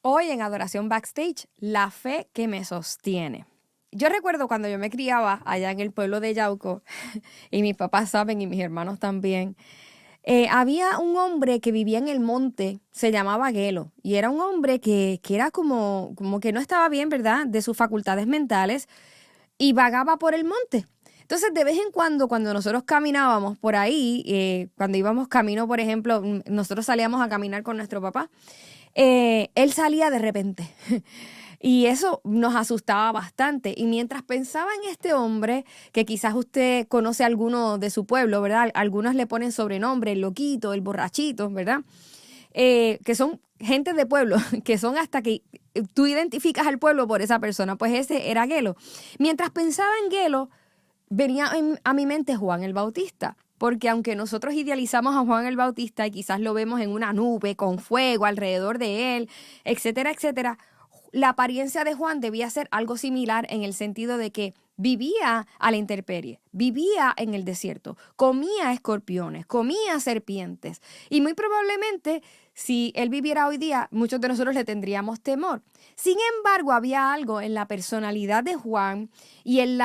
Hoy en Adoración Backstage, la fe que me sostiene. Yo recuerdo cuando yo me criaba allá en el pueblo de Yauco, y mis papás saben y mis hermanos también, había un hombre que vivía en el monte, se llamaba Gelo, y era un hombre que era como que no estaba bien, ¿verdad?, de sus facultades mentales, y vagaba por el monte. Entonces, de vez en cuando nosotros caminábamos por ahí, cuando íbamos camino, por ejemplo, nosotros salíamos a caminar con nuestro papá, él salía de repente. Y eso nos asustaba bastante. Y mientras pensaba en este hombre, que quizás usted conoce a alguno de su pueblo, ¿verdad? Algunos le ponen sobrenombre, el loquito, el borrachito, ¿verdad? Que son gente de pueblo, que son hasta que tú identificas al pueblo por esa persona. Pues ese era Gelo. Mientras pensaba en Gelo, venía a mi mente Juan el Bautista. Porque aunque nosotros idealizamos a Juan el Bautista y quizás lo vemos en una nube con fuego alrededor de él, etcétera, etcétera, la apariencia de Juan debía ser algo similar en el sentido de que vivía a la intemperie, vivía en el desierto, comía escorpiones, comía serpientes. Y muy probablemente, si él viviera hoy día, muchos de nosotros le tendríamos temor. Sin embargo, había algo en la personalidad de Juan y en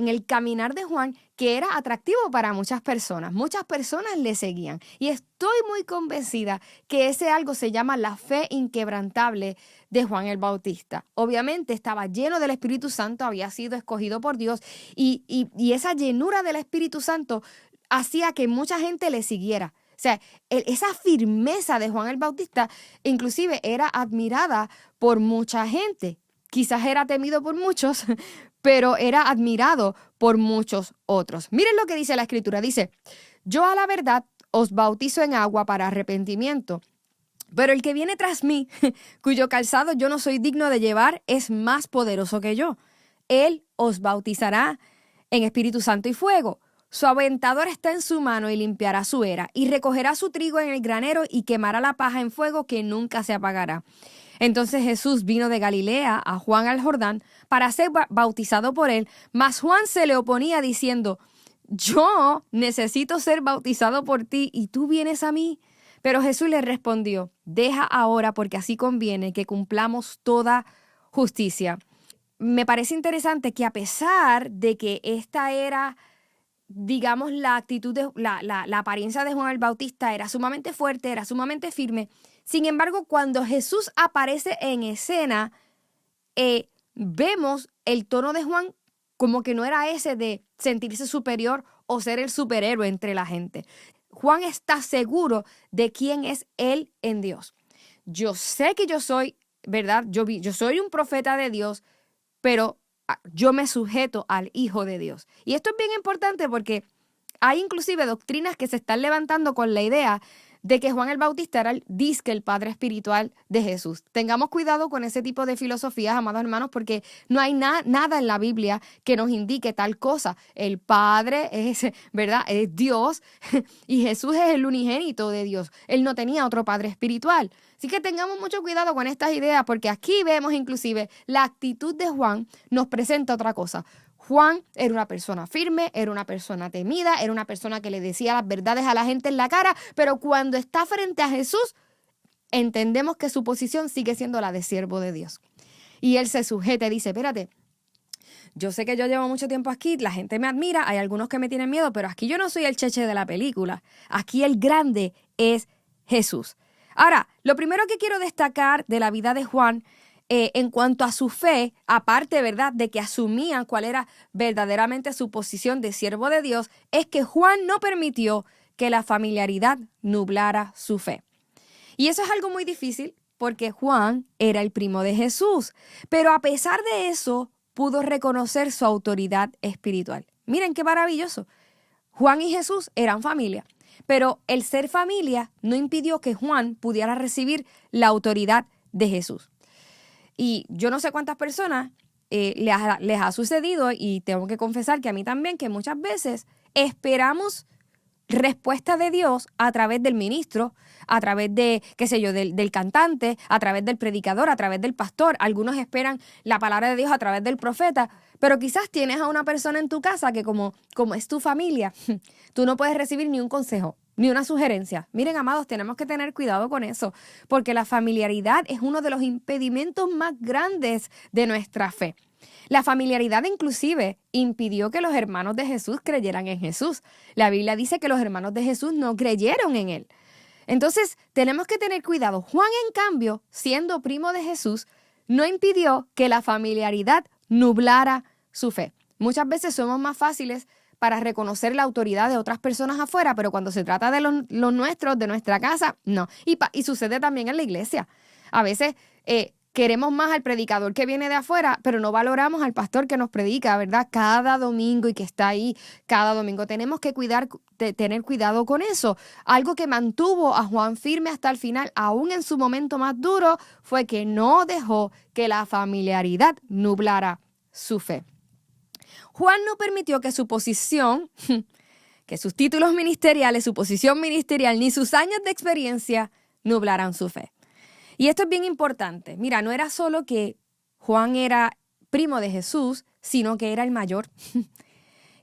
el caminar de Juan que era atractivo para muchas personas. Muchas personas le seguían. Y estoy muy convencida que ese algo se llama la fe inquebrantable de Juan el Bautista. Obviamente estaba lleno del Espíritu Santo, había sido escogido por Dios y esa llenura del Espíritu Santo hacía que mucha gente le siguiera. O sea, esa firmeza de Juan el Bautista inclusive era admirada por mucha gente. Quizás era temido por muchos, pero era admirado por muchos otros. Miren lo que dice la Escritura. Dice, yo a la verdad os bautizo en agua para arrepentimiento, pero el que viene tras mí, cuyo calzado yo no soy digno de llevar, es más poderoso que yo. Él os bautizará en Espíritu Santo y fuego. Su aventador está en su mano y limpiará su era, y recogerá su trigo en el granero y quemará la paja en fuego que nunca se apagará. Entonces Jesús vino de Galilea a Juan al Jordán para ser bautizado por él, mas Juan se le oponía diciendo, yo necesito ser bautizado por ti y tú vienes a mí. Pero Jesús le respondió, deja ahora porque así conviene que cumplamos toda justicia. Me parece interesante que a pesar de que esta era, digamos, la actitud, la apariencia de Juan el Bautista era sumamente fuerte, era sumamente firme, sin embargo, cuando Jesús aparece en escena, vemos el tono de Juan como que no era ese de sentirse superior o ser el superhéroe entre la gente. Juan está seguro de quién es él en Dios. Yo sé que yo soy, ¿verdad? Yo soy un profeta de Dios, pero yo me sujeto al Hijo de Dios. Y esto es bien importante porque hay inclusive doctrinas que se están levantando con la idea de que Juan el Bautista era el padre espiritual de Jesús. Tengamos cuidado con ese tipo de filosofías, amados hermanos, porque no hay nada en la Biblia que nos indique tal cosa. El Padre es, ¿verdad?, es Dios y Jesús es el unigénito de Dios. Él no tenía otro padre espiritual. Así que tengamos mucho cuidado con estas ideas porque aquí vemos inclusive la actitud de Juan nos presenta otra cosa. Juan era una persona firme, era una persona temida, era una persona que le decía las verdades a la gente en la cara, pero cuando está frente a Jesús, entendemos que su posición sigue siendo la de siervo de Dios. Y él se sujeta y dice, espérate, yo sé que yo llevo mucho tiempo aquí, la gente me admira, hay algunos que me tienen miedo, pero aquí yo no soy el cheche de la película. Aquí el grande es Jesús. Ahora, lo primero que quiero destacar de la vida de Juan en cuanto a su fe, aparte, ¿verdad?, de que asumían cuál era verdaderamente su posición de siervo de Dios, es que Juan no permitió que la familiaridad nublara su fe. Y eso es algo muy difícil porque Juan era el primo de Jesús, pero a pesar de eso pudo reconocer su autoridad espiritual. Miren qué maravilloso. Juan y Jesús eran familia, pero el ser familia no impidió que Juan pudiera recibir la autoridad de Jesús. Y yo no sé cuántas personas les ha sucedido, y tengo que confesar que a mí también, que muchas veces esperamos respuesta de Dios a través del ministro, a través de, qué sé yo, del cantante, a través del predicador, a través del pastor. Algunos esperan la palabra de Dios a través del profeta, pero quizás tienes a una persona en tu casa que como es tu familia, tú no puedes recibir ni un consejo, ni una sugerencia. Miren, amados, tenemos que tener cuidado con eso, porque la familiaridad es uno de los impedimentos más grandes de nuestra fe. La familiaridad inclusive impidió que los hermanos de Jesús creyeran en Jesús. La Biblia dice que los hermanos de Jesús no creyeron en él. Entonces, tenemos que tener cuidado. Juan, en cambio, siendo primo de Jesús, no impidió que la familiaridad nublara su fe. Muchas veces somos más fáciles para reconocer la autoridad de otras personas afuera, pero cuando se trata de los nuestros, de nuestra casa, no. Y sucede también en la iglesia. A veces queremos más al predicador que viene de afuera, pero no valoramos al pastor que nos predica, ¿verdad? Cada domingo y que está ahí cada domingo. Tenemos que tener cuidado con eso. Algo que mantuvo a Juan firme hasta el final, aún en su momento más duro, fue que no dejó que la familiaridad nublara su fe. Juan no permitió que su posición, que sus títulos ministeriales, su posición ministerial, ni sus años de experiencia nublaran su fe. Y esto es bien importante. Mira, no era solo que Juan era primo de Jesús, sino que era el mayor,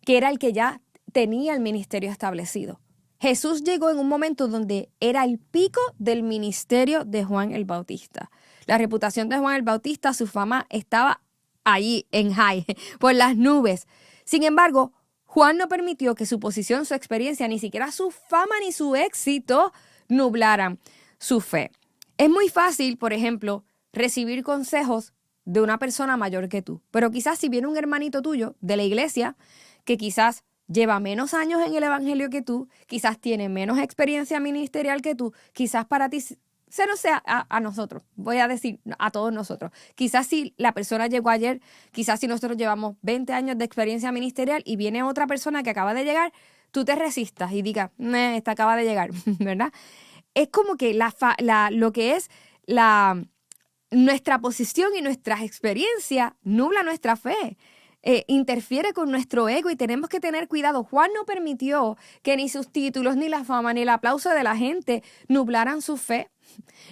que era el que ya tenía el ministerio establecido. Jesús llegó en un momento donde era el pico del ministerio de Juan el Bautista. La reputación de Juan el Bautista, su fama estaba allí en high, por las nubes. Sin embargo, Juan no permitió que su posición, su experiencia, ni siquiera su fama ni su éxito nublaran su fe. Es muy fácil, por ejemplo, recibir consejos de una persona mayor que tú, pero quizás si viene un hermanito tuyo de la iglesia que quizás lleva menos años en el evangelio que tú, quizás tiene menos experiencia ministerial que tú, quizás para ti se no sea a nosotros, voy a decir a todos nosotros. Quizás si la persona llegó ayer, quizás si nosotros llevamos 20 años de experiencia ministerial y viene otra persona que acaba de llegar, tú te resistas y digas, esta acaba de llegar, ¿verdad? Es como que lo que es nuestra posición y nuestras experiencias nubla nuestra fe. Interfiere con nuestro ego y tenemos que tener cuidado. Juan no permitió que ni sus títulos, ni la fama, ni el aplauso de la gente nublaran su fe,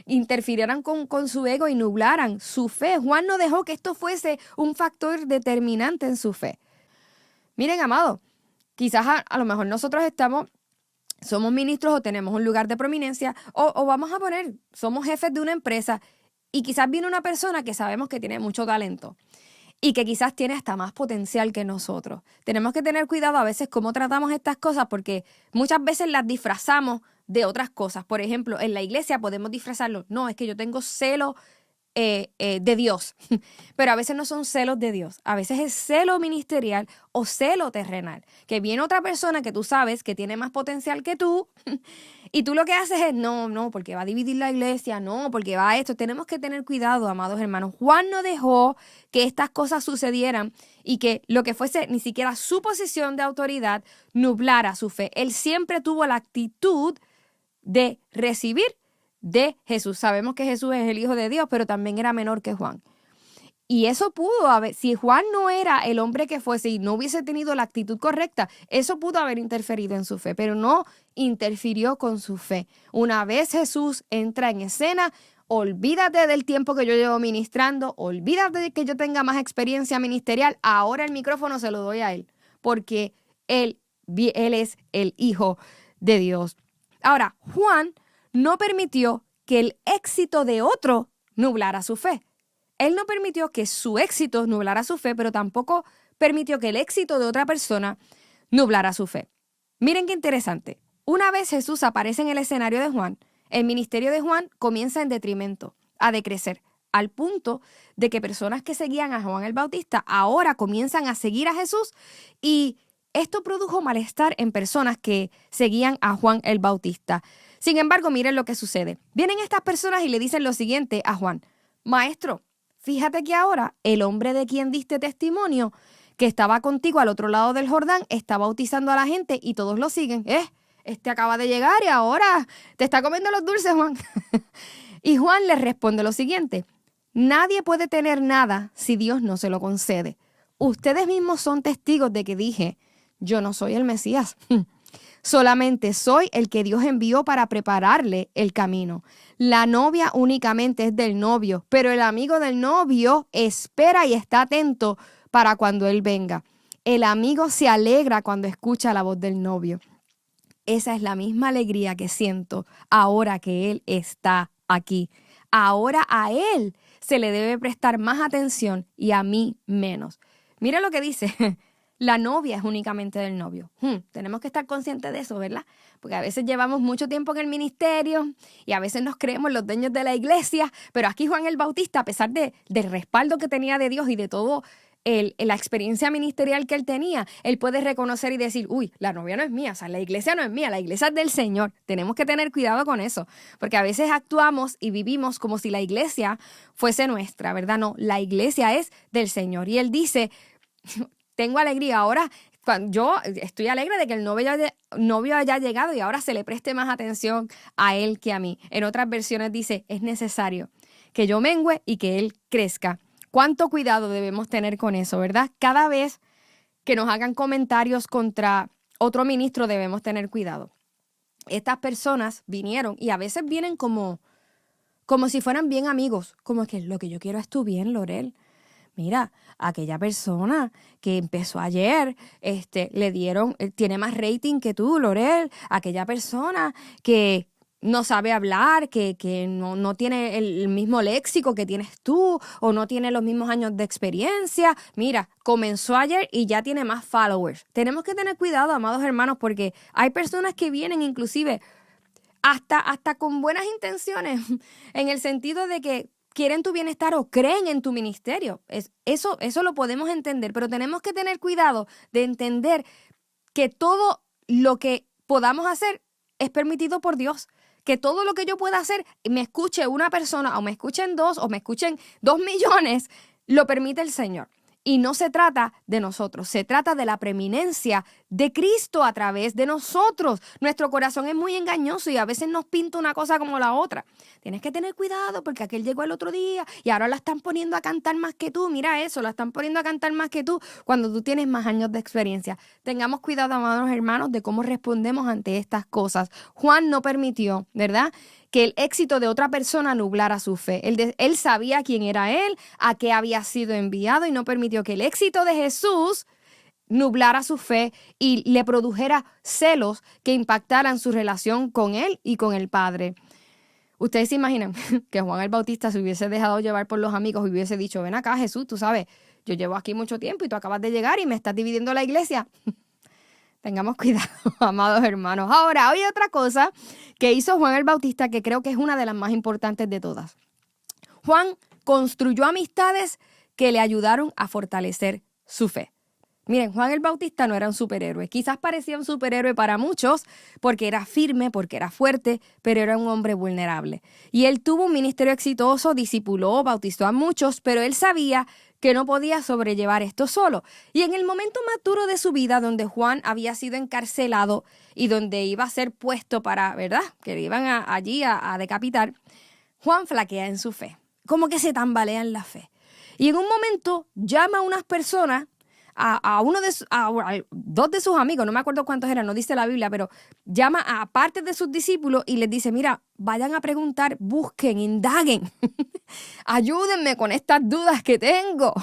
interfirieran con su ego y nublaran su fe. Juan no dejó que esto fuese un factor determinante en su fe. Miren, amados, quizás a lo mejor nosotros somos ministros o tenemos un lugar de prominencia o vamos a poner, somos jefes de una empresa y quizás viene una persona que sabemos que tiene mucho talento y que quizás tiene hasta más potencial que nosotros. Tenemos que tener cuidado a veces cómo tratamos estas cosas porque muchas veces las disfrazamos de otras cosas. Por ejemplo, en la iglesia podemos disfrazarlo. No, es que yo tengo celo de Dios, pero a veces no son celos de Dios. A veces es celo ministerial o celo terrenal. Que viene otra persona que tú sabes que tiene más potencial que tú y tú lo que haces es no, porque va a dividir la iglesia, no, porque va a esto. Tenemos que tener cuidado, amados hermanos. Juan no dejó que estas cosas sucedieran y que lo que fuese ni siquiera su posición de autoridad nublara su fe. Él siempre tuvo la actitud de recibir de Jesús. Sabemos que Jesús es el Hijo de Dios, pero también era menor que Juan. Y eso pudo haber, si Juan no era el hombre que fuese y no hubiese tenido la actitud correcta, eso pudo haber interferido en su fe, pero no interfirió con su fe. Una vez Jesús entra en escena, olvídate del tiempo que yo llevo ministrando, olvídate de que yo tenga más experiencia ministerial, ahora el micrófono se lo doy a él, porque él es el Hijo de Dios. Ahora, Juan no permitió que el éxito de otro nublara su fe. Él no permitió que su éxito nublara su fe, pero tampoco permitió que el éxito de otra persona nublara su fe. Miren qué interesante. Una vez Jesús aparece en el escenario de Juan, el ministerio de Juan comienza en detrimento, a decrecer, al punto de que personas que seguían a Juan el Bautista ahora comienzan a seguir a Jesús y esto produjo malestar en personas que seguían a Juan el Bautista. Sin embargo, miren lo que sucede. Vienen estas personas y le dicen lo siguiente a Juan. Maestro, fíjate que ahora el hombre de quien diste testimonio, que estaba contigo al otro lado del Jordán, está bautizando a la gente y todos lo siguen. Este acaba de llegar y ahora te está comiendo los dulces, Juan. Y Juan le responde lo siguiente. Nadie puede tener nada si Dios no se lo concede. Ustedes mismos son testigos de que dije, yo no soy el Mesías. Solamente soy el que Dios envió para prepararle el camino. La novia únicamente es del novio, pero el amigo del novio espera y está atento para cuando él venga. El amigo se alegra cuando escucha la voz del novio. esa es la misma alegría que siento ahora que Él está aquí. Ahora a Él se le debe prestar más atención y a mí menos. Mira lo que dice, la novia es únicamente del novio. Tenemos que estar conscientes de eso, ¿verdad? Porque a veces llevamos mucho tiempo en el ministerio y a veces nos creemos los dueños de la iglesia, pero aquí Juan el Bautista, a pesar del respaldo que tenía de Dios y de todo la experiencia ministerial que él tenía, él puede reconocer y decir, uy, la novia no es mía, o sea, la iglesia no es mía, la iglesia es del Señor. Tenemos que tener cuidado con eso, porque a veces actuamos y vivimos como si la iglesia fuese nuestra, ¿verdad? No, la iglesia es del Señor. Y él dice, tengo alegría ahora, yo estoy alegre de que el novio haya llegado y ahora se le preste más atención a él que a mí. En otras versiones dice, es necesario que yo mengüe y que él crezca. ¿Cuánto cuidado debemos tener con eso, verdad? Cada vez que nos hagan comentarios contra otro ministro debemos tener cuidado. Estas personas vinieron y a veces vienen como si fueran bien amigos, como que lo que yo quiero es tu bien, Lorel. Mira, aquella persona que empezó ayer, tiene más rating que tú, Lorel. Aquella persona que no sabe hablar, que no tiene el mismo léxico que tienes tú o no tiene los mismos años de experiencia. Mira, comenzó ayer y ya tiene más followers. Tenemos que tener cuidado, amados hermanos, porque hay personas que vienen inclusive hasta con buenas intenciones, en el sentido de que quieren tu bienestar o creen en tu ministerio. Eso lo podemos entender, pero tenemos que tener cuidado de entender que todo lo que podamos hacer es permitido por Dios. Que todo lo que yo pueda hacer, me escuche una persona o me escuchen dos o me escuchen 2 millones, lo permite el Señor. Y no se trata de nosotros, se trata de la preeminencia de Cristo a través de nosotros. Nuestro corazón es muy engañoso y a veces nos pinta una cosa como la otra. Tienes que tener cuidado porque aquel llegó el otro día y ahora la están poniendo a cantar más que tú. Mira eso, la están poniendo a cantar más que tú cuando tú tienes más años de experiencia. Tengamos cuidado, amados hermanos, de cómo respondemos ante estas cosas. Juan no permitió, ¿verdad?, que el éxito de otra persona nublara su fe. Él sabía quién era él, a qué había sido enviado y no permitió que el éxito de Jesús nublara su fe y le produjera celos que impactaran su relación con él y con el Padre. Ustedes se imaginan que Juan el Bautista se hubiese dejado llevar por los amigos y hubiese dicho, ven acá Jesús, tú sabes, yo llevo aquí mucho tiempo y tú acabas de llegar y me estás dividiendo la iglesia. Tengamos cuidado, amados hermanos. Ahora, hay otra cosa que hizo Juan el Bautista que creo que es una de las más importantes de todas. Juan construyó amistades que le ayudaron a fortalecer su fe. Miren, Juan el Bautista no era un superhéroe. Quizás parecía un superhéroe para muchos porque era firme, porque era fuerte, pero era un hombre vulnerable. Y él tuvo un ministerio exitoso, discipuló, bautizó a muchos, pero él sabía que no podía sobrellevar esto solo. Y en el momento más duro de su vida, donde Juan había sido encarcelado y donde iba a ser puesto para, ¿verdad?, que le iban allí a decapitar, Juan flaquea en su fe, como que se tambalea en la fe. Y en un momento llama a unas personas, a dos de sus amigos, no me acuerdo cuántos eran, no dice la Biblia, pero llama a partes de sus discípulos y les dice, mira, vayan a preguntar, busquen, indaguen, ayúdenme con estas dudas que tengo.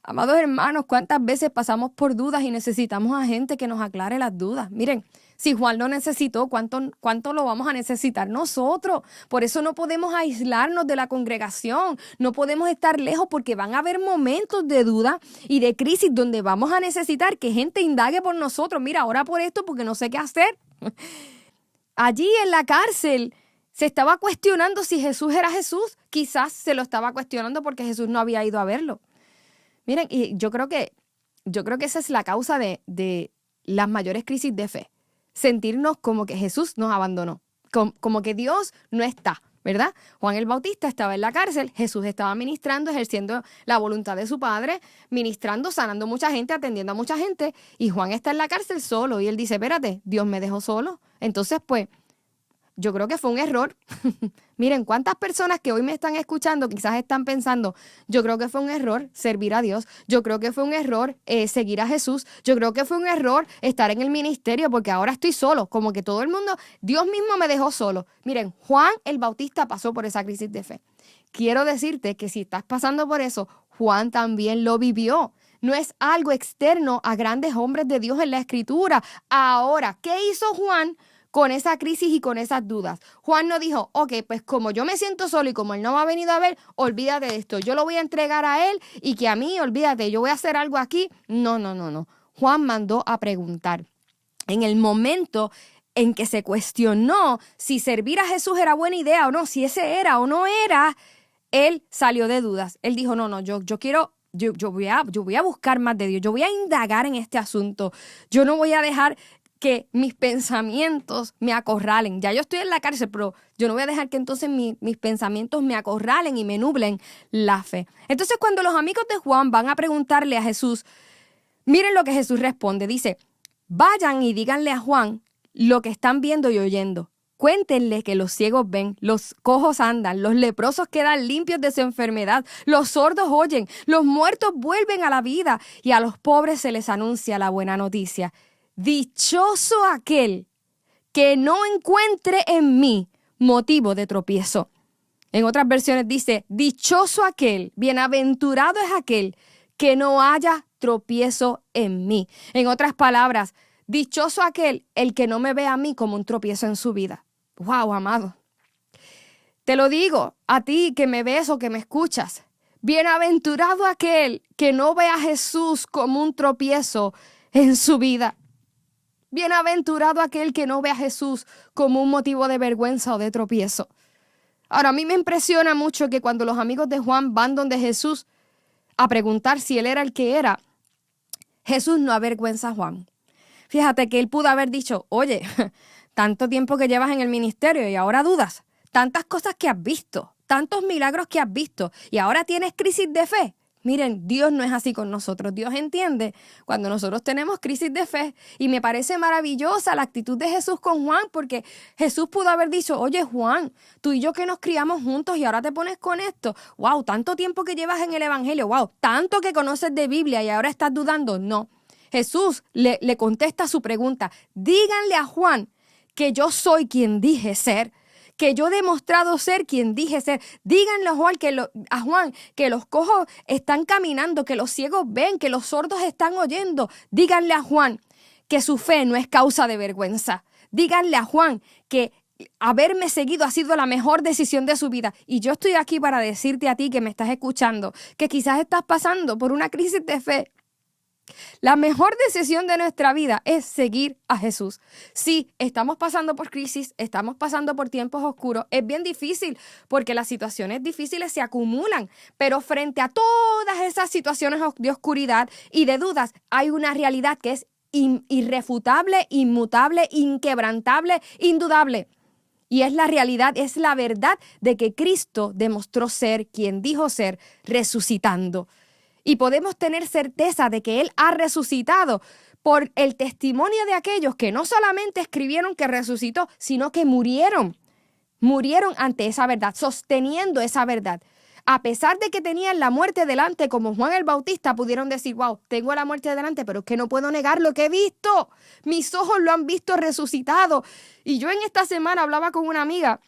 Amados hermanos, ¿cuántas veces pasamos por dudas y necesitamos a gente que nos aclare las dudas? Miren, si Juan lo necesitó, ¿cuánto lo vamos a necesitar nosotros? Por eso no podemos aislarnos de la congregación, no podemos estar lejos porque van a haber momentos de duda y de crisis donde vamos a necesitar que gente indague por nosotros. Mira, ora por esto porque no sé qué hacer. Allí en la cárcel se estaba cuestionando si Jesús era Jesús. Quizás se lo estaba cuestionando porque Jesús no había ido a verlo. Miren, y yo creo que esa es la causa de las mayores crisis de fe. Sentirnos como que Jesús nos abandonó, como que Dios no está, ¿verdad? Juan el Bautista estaba en la cárcel, Jesús estaba ministrando, ejerciendo la voluntad de su Padre, ministrando, sanando mucha gente, atendiendo a mucha gente, y Juan está en la cárcel solo, y él dice, espérate, Dios me dejó solo. Entonces, pues, yo creo que fue un error. Miren, cuántas personas que hoy me están escuchando quizás están pensando, yo creo que fue un error servir a Dios, yo creo que fue un error seguir a Jesús, yo creo que fue un error estar en el ministerio porque ahora estoy solo, como que todo el mundo, Dios mismo me dejó solo. Miren, Juan el Bautista pasó por esa crisis de fe. Quiero decirte que si estás pasando por eso, Juan también lo vivió. no es algo externo a grandes hombres de Dios en la Escritura. Ahora, ¿qué hizo Juan con esa crisis y con esas dudas? Juan no dijo, ok, pues como yo me siento solo y como él no me ha venido a ver, olvídate de esto, yo lo voy a entregar a él y que a mí, olvídate, yo voy a hacer algo aquí. No. Juan mandó a preguntar. En el momento en que se cuestionó si servir a Jesús era buena idea o no, si ese era o no era, él salió de dudas. Él dijo, no, yo quiero, yo voy a buscar más de Dios, yo voy a indagar en este asunto, yo no voy a dejar que mis pensamientos me acorralen. Ya yo estoy en la cárcel, pero yo no voy a dejar que entonces mis pensamientos me acorralen y me nublen la fe. Entonces, cuando los amigos de Juan van a preguntarle a Jesús, miren lo que Jesús responde. Dice, vayan y díganle a Juan lo que están viendo y oyendo. Cuéntenle que los ciegos ven, los cojos andan, los leprosos quedan limpios de su enfermedad, los sordos oyen, los muertos vuelven a la vida y a los pobres se les anuncia la buena noticia. Dichoso aquel que no encuentre en mí motivo de tropiezo. En otras versiones dice, dichoso aquel, bienaventurado es aquel que no haya tropiezo en mí. En otras palabras, dichoso aquel, el que no me ve a mí como un tropiezo en su vida. ¡Wow, amado! Te lo digo a ti que me ves o que me escuchas. Bienaventurado aquel que no ve a Jesús como un tropiezo en su vida. Bienaventurado aquel que no ve a Jesús como un motivo de vergüenza o de tropiezo. Ahora, a mí me impresiona mucho que cuando los amigos de Juan van donde Jesús a preguntar si él era el que era, Jesús no avergüenza a Juan. Fíjate que él pudo haber dicho, oye, tanto tiempo que llevas en el ministerio y ahora dudas, tantas cosas que has visto, tantos milagros que has visto y ahora tienes crisis de fe. Miren, Dios no es así con nosotros. Dios entiende cuando nosotros tenemos crisis de fe. Y me parece maravillosa la actitud de Jesús con Juan, porque Jesús pudo haber dicho, oye Juan, tú y yo que nos criamos juntos y ahora te pones con esto. Wow, tanto tiempo que llevas en el evangelio. Wow, tanto que conoces de Biblia y ahora estás dudando. No. Jesús le contesta su pregunta. Díganle a Juan que yo soy quien dije ser, que yo he demostrado ser quien dije ser. Díganle a Juan que los cojos están caminando, que los ciegos ven, que los sordos están oyendo. Díganle a Juan que su fe no es causa de vergüenza. Díganle a Juan que haberme seguido ha sido la mejor decisión de su vida. Y yo estoy aquí para decirte a ti que me estás escuchando, que quizás estás pasando por una crisis de fe. La mejor decisión de nuestra vida es seguir a Jesús. Sí, estamos pasando por crisis, estamos pasando por tiempos oscuros. Es bien difícil porque las situaciones difíciles se acumulan, pero frente a todas esas situaciones de oscuridad y de dudas, hay una realidad que es irrefutable, inmutable, inquebrantable, indudable. Y es la realidad, es la verdad de que Cristo demostró ser quien dijo ser, resucitando. Y podemos tener certeza de que Él ha resucitado por el testimonio de aquellos que no solamente escribieron que resucitó, sino que murieron. Murieron ante esa verdad, sosteniendo esa verdad. A pesar de que tenían la muerte delante, como Juan el Bautista, pudieron decir, wow, tengo la muerte delante, pero es que no puedo negar lo que he visto. Mis ojos lo han visto resucitado. Y yo en esta semana hablaba con una amiga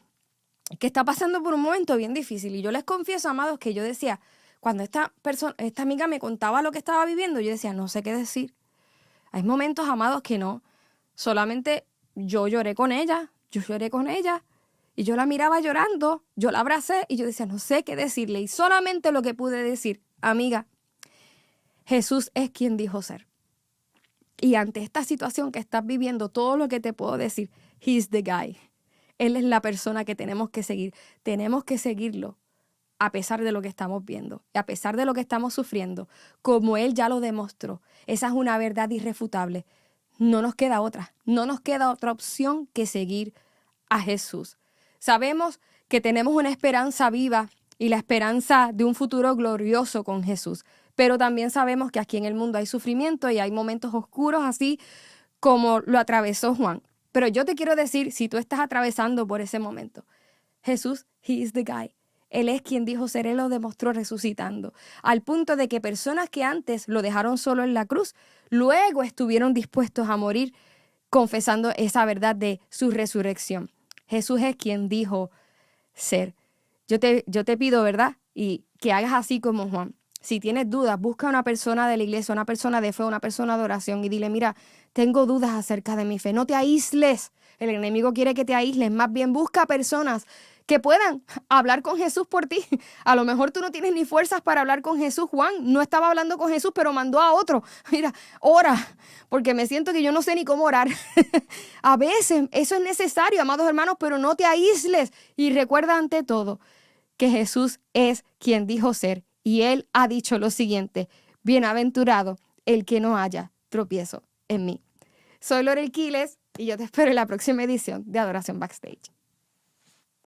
que está pasando por un momento bien difícil. Y yo les confieso, amados, que yo decía, cuando esta amiga me contaba lo que estaba viviendo, yo decía, no sé qué decir. Hay momentos, amados, que no. Solamente yo lloré con ella. Y yo la miraba llorando, yo la abracé y yo decía, no sé qué decirle. Y solamente lo que pude decir, amiga, Jesús es quien dijo ser. Y ante esta situación que estás viviendo, todo lo que te puedo decir, he's the guy. Él es la persona que tenemos que seguir. Tenemos que seguirlo. A pesar de lo que estamos viendo, y a pesar de lo que estamos sufriendo, como Él ya lo demostró. Esa es una verdad irrefutable. No nos queda otra opción que seguir a Jesús. Sabemos que tenemos una esperanza viva y la esperanza de un futuro glorioso con Jesús, pero también sabemos que aquí en el mundo hay sufrimiento y hay momentos oscuros, así como lo atravesó Juan. Pero yo te quiero decir, si tú estás atravesando por ese momento, Jesús, He is the guy. Él es quien dijo ser, Él lo demostró resucitando, al punto de que personas que antes lo dejaron solo en la cruz, luego estuvieron dispuestos a morir confesando esa verdad de su resurrección. Jesús es quien dijo ser. Yo te pido, ¿verdad? Y que hagas así como Juan. Si tienes dudas, busca a una persona de la iglesia, una persona de fe, una persona de oración y dile, mira, tengo dudas acerca de mi fe. No te aísles. El enemigo quiere que te aísles. Más bien busca personas que puedan hablar con Jesús por ti. A lo mejor tú no tienes ni fuerzas para hablar con Jesús. Juan no estaba hablando con Jesús, pero mandó a otro. Mira, ora, porque me siento que yo no sé ni cómo orar. A veces eso es necesario, amados hermanos, pero no te aísles. Y recuerda ante todo que Jesús es quien dijo ser. Y Él ha dicho lo siguiente: bienaventurado el que no haya tropiezo en mí. Soy Lorel Quiles y yo te espero en la próxima edición de Adoración Backstage.